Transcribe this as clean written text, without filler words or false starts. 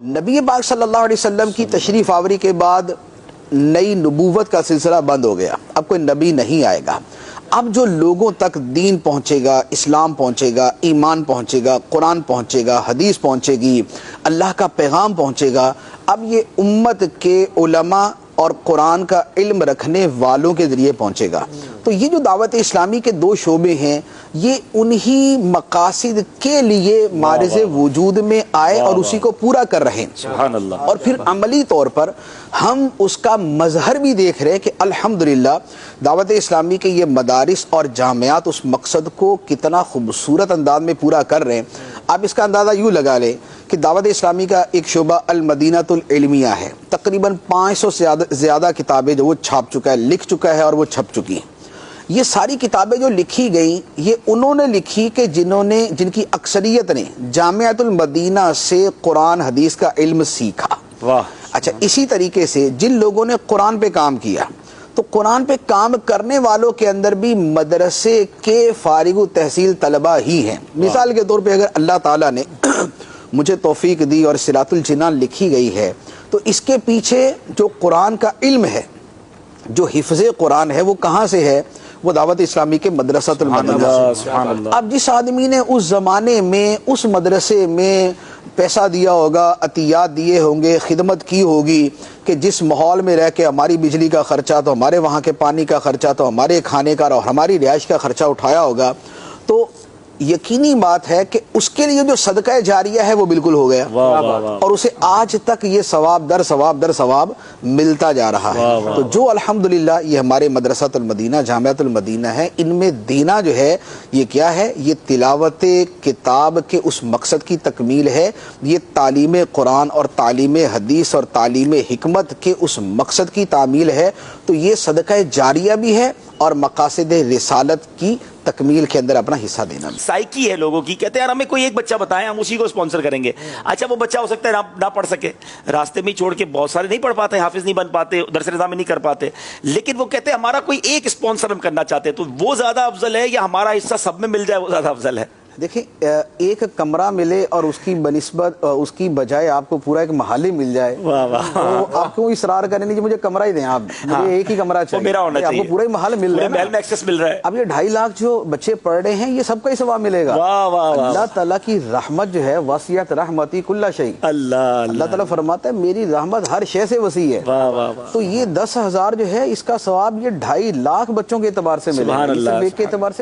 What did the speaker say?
نبی پاک صلی اللہ علیہ وسلم کی تشریف آوری کے بعد نئی نبوت کا سلسلہ بند ہو گیا. اب کوئی نبی نہیں آئے گا. اب جو لوگوں تک دین پہنچے گا، اسلام پہنچے گا، ایمان پہنچے گا، قرآن پہنچے گا، حدیث پہنچے گی، اللہ کا پیغام پہنچے گا، اب یہ امت کے علماء اور قرآن کا علم رکھنے والوں کے ذریعے پہنچے گا. تو یہ جو دعوت اسلامی کے دو شعبے ہیں، یہ انہی مقاصد کے لیے معرض وجود میں آئے اور اسی کو پورا کر رہے ہیں. سبحان اللہ. اور پھر عملی طور پر ہم اس کا مظہر بھی دیکھ رہے ہیں کہ الحمدللہ دعوت اسلامی کے یہ مدارس اور جامعات اس مقصد کو کتنا خوبصورت انداز میں پورا کر رہے ہیں. آپ اس کا اندازہ یوں لگا لیں کہ دعوت اسلامی کا ایک شعبہ المدینۃ العلمیہ ہے، تقریباً 500 سے زیادہ کتابیں جو وہ چھاپ چکا ہے، لکھ چکا ہے اور وہ چھپ چکی ہیں. یہ ساری کتابیں جو لکھی گئیں یہ انہوں نے لکھی کہ جن کی اکثریت نے جامعۃ المدینہ سے قرآن حدیث کا علم سیکھا. واہ. اچھا، اسی طریقے سے جن لوگوں نے قرآن پہ کام کیا تو قرآن پہ کام کرنے والوں کے اندر بھی مدرسے کے فارغ التحصیل طلبہ ہی ہیں. مثال کے طور پہ اگر اللہ تعالیٰ نے مجھے توفیق دی اور صراط الجنان لکھی گئی ہے تو اس کے پیچھے جو قرآن کا علم ہے، جو حفظ قرآن ہے، وہ کہاں سے ہے؟ وہ دعوت اسلامی کے مدرسۃ المدینہ سے. اب جس آدمی نے اس زمانے میں اس مدرسے میں پیسہ دیا ہوگا، عطیات دیے ہوں گے، خدمت کی ہوگی، کہ جس ماحول میں رہ کے ہماری بجلی کا خرچہ تو ہمارے وہاں کے پانی کا خرچہ تو ہمارے کھانے کا اور ہماری رہائش کا خرچہ اٹھایا ہوگا، تو یقینی بات ہے کہ اس کے لیے جو صدقہ جاریہ ہے وہ بالکل ہو گیا. اور اسے آج تک یہ ثواب در ثواب ملتا جا رہا ہے. تو جو الحمدللہ یہ ہمارے مدرسۃ المدینہ، جامعۃ المدینہ ہے، ان میں دینا جو ہے یہ کیا ہے؟ یہ تلاوت کتاب کے اس مقصد کی تکمیل ہے. یہ تعلیم قرآن اور تعلیم حدیث اور تعلیم حکمت کے اس مقصد کی تعمیل ہے. تو یہ صدقہ جاریہ بھی ہے اور مقاصد رسالت کی تکمیل کے اندر اپنا حصہ دینا. سائیکی ہے لوگوں کی، کہتے ہیں یار ہمیں کوئی ایک بچہ بتائیں، ہم اسی کو اسپانسر کریں گے. اچھا، وہ بچہ ہو سکتا ہے نہ پڑھ سکے، راستے میں چھوڑ کے بہت سارے نہیں پڑھ پاتے، حافظ نہیں بن پاتے، درس نظام نہیں کر پاتے، لیکن وہ کہتے ہیں ہمارا کوئی ایک اسپانسر ہم کرنا چاہتے ہیں. تو وہ زیادہ افضل ہے یا ہمارا حصہ سب میں مل جائے وہ زیادہ افضل ہے؟ دیکھیں، ایک کمرہ ملے اور اس کی بنسبت اس کی بجائے آپ کو پورا ایک محلے مل جائے، تو آپ کیوں اصرار کریں کہ مجھے کمرہ ہی دیں، آپ مجھے ایک ہی کمرہ چاہیے، میرا ہونا چاہیے، آپ کو پورا ہی محل مل رہا ہے، محل میں ایکسس مل رہا ہے. اب یہ 2.5 لاکھ جو بچے پڑھ رہے ہیں یہ سب کا ہی ثواب ملے گا. اللہ تعالیٰ کی رحمت جو ہے وسعت رحمتی کل شیء. اللہ تعالیٰ فرماتا ہے میری رحمت ہر شے سے وسیع ہے. تو یہ 10,000 جو ہے اس کا ثواب یہ 2.5 لاکھ بچوں کے اعتبار سے ملے گا، کے اعتبار سے